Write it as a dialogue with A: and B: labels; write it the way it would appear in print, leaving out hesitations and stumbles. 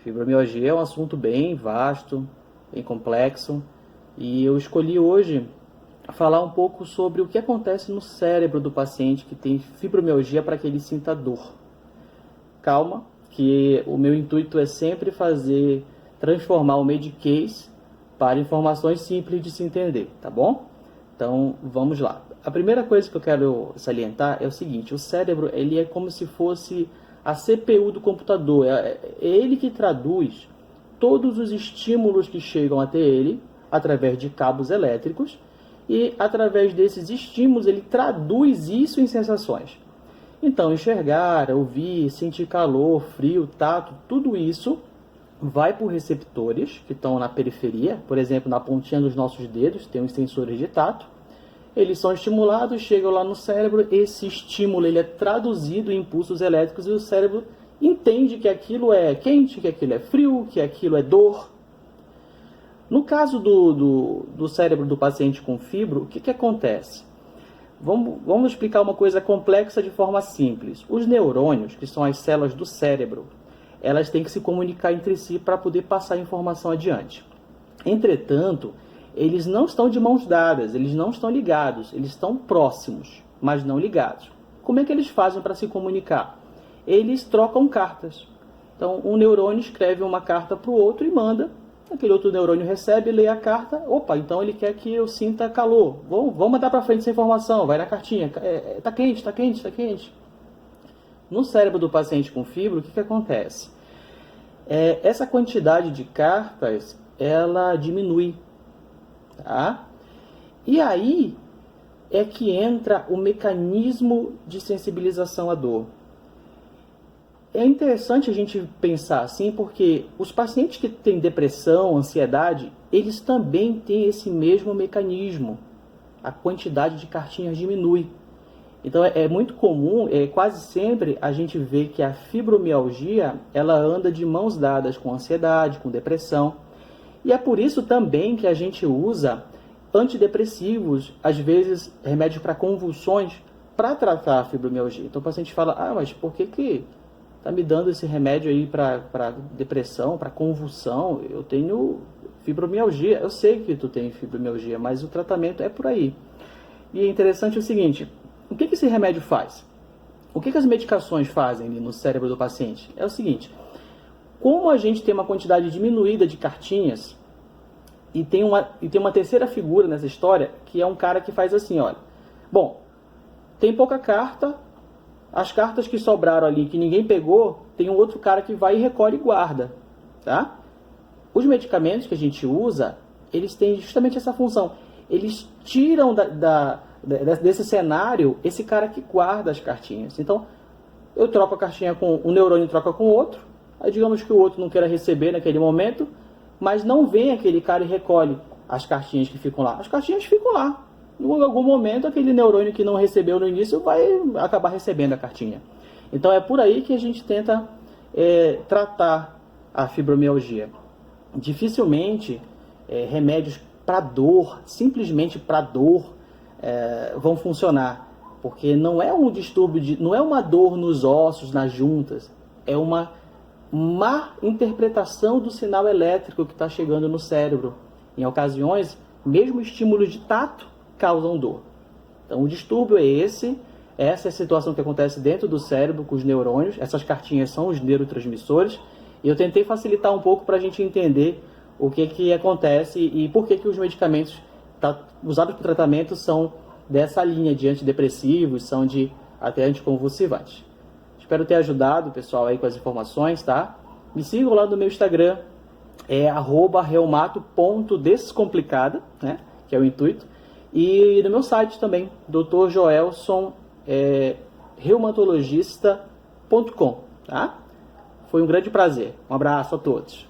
A: Fibromialgia é um assunto bem vasto, bem complexo, e eu escolhi hoje falar um pouco sobre o que acontece no cérebro do paciente que tem fibromialgia para que ele sinta dor. Calma, que o meu intuito é sempre transformar o Medicase para informações simples de se entender, tá bom? Então, vamos lá. A primeira coisa que eu quero salientar é o seguinte: o cérebro ele é como se fosse a CPU do computador. É ele que traduz todos os estímulos que chegam até ele através de cabos elétricos e, através desses estímulos, ele traduz isso em sensações. Então, enxergar, ouvir, sentir calor, frio, tato, tudo isso vai por receptores que estão na periferia, por exemplo, na pontinha dos nossos dedos, tem os sensores de tato. Eles são estimulados, chegam lá no cérebro, esse estímulo ele é traduzido em impulsos elétricos e o cérebro entende que aquilo é quente, que aquilo é frio, que aquilo é dor. No caso do cérebro do paciente com fibro, o que acontece? Vamos explicar uma coisa complexa de forma simples. Os neurônios, que são as células do cérebro, elas têm que se comunicar entre si para poder passar a informação adiante. Entretanto, eles não estão de mãos dadas, eles não estão ligados, eles estão próximos, mas não ligados. Como é que eles fazem para se comunicar? Eles trocam cartas. Então, um neurônio escreve uma carta para o outro e manda. Aquele outro neurônio recebe, lê a carta. Opa, então ele quer que eu sinta calor. Vamos mandar para frente essa informação. Vai na cartinha. Tá quente, tá quente, tá quente. No cérebro do paciente com fibro, o que acontece? Essa quantidade de cartas, ela diminui. Tá? E aí é que entra o mecanismo de sensibilização à dor. É interessante a gente pensar assim, porque os pacientes que têm depressão, ansiedade, eles também têm esse mesmo mecanismo. A quantidade de cartinhas diminui. Então é muito comum, quase sempre a gente vê que a fibromialgia ela anda de mãos dadas com ansiedade, com depressão. E é por isso também que a gente usa antidepressivos, às vezes remédios para convulsões, para tratar a fibromialgia. Então o paciente fala, mas por que está me dando esse remédio aí para depressão, para convulsão? Eu tenho fibromialgia, eu sei que tu tem fibromialgia, mas o tratamento é por aí. E é interessante o seguinte, o que esse remédio faz? O que as medicações fazem no cérebro do paciente? É o seguinte, como a gente tem uma quantidade diminuída de cartinhas, e tem uma terceira figura nessa história, que é um cara que faz assim, olha, bom, tem pouca carta, as cartas que sobraram ali, que ninguém pegou, tem um outro cara que vai e recolhe e guarda, tá? Os medicamentos que a gente usa, eles têm justamente essa função, eles tiram desse cenário esse cara que guarda as cartinhas. Então, eu troco a cartinha com um neurônio, troca com o outro, aí digamos que o outro não queira receber naquele momento, mas não vem aquele cara e recolhe as cartinhas que ficam lá. As cartinhas ficam lá. Em algum momento, aquele neurônio que não recebeu no início vai acabar recebendo a cartinha. Então, é por aí que a gente tenta tratar a fibromialgia. Dificilmente, remédios para dor, simplesmente para dor, vão funcionar. Porque não é um distúrbio, não é uma dor nos ossos, nas juntas. É uma má interpretação do sinal elétrico que está chegando no cérebro. Em ocasiões, mesmo estímulos de tato causam dor. Então, o distúrbio é esse. Essa é a situação que acontece dentro do cérebro com os neurônios. Essas cartinhas são os neurotransmissores. E eu tentei facilitar um pouco para a gente entender o que acontece e por que os medicamentos usados para o tratamento são dessa linha de antidepressivos, são de até anticonvulsivantes. Espero ter ajudado o pessoal aí com as informações, tá? Me sigam lá no meu Instagram, @reumato.descomplicada, né? Que é o intuito. E no meu site também, Dr. Joelson, reumatologista.com, tá? Foi um grande prazer. Um abraço a todos.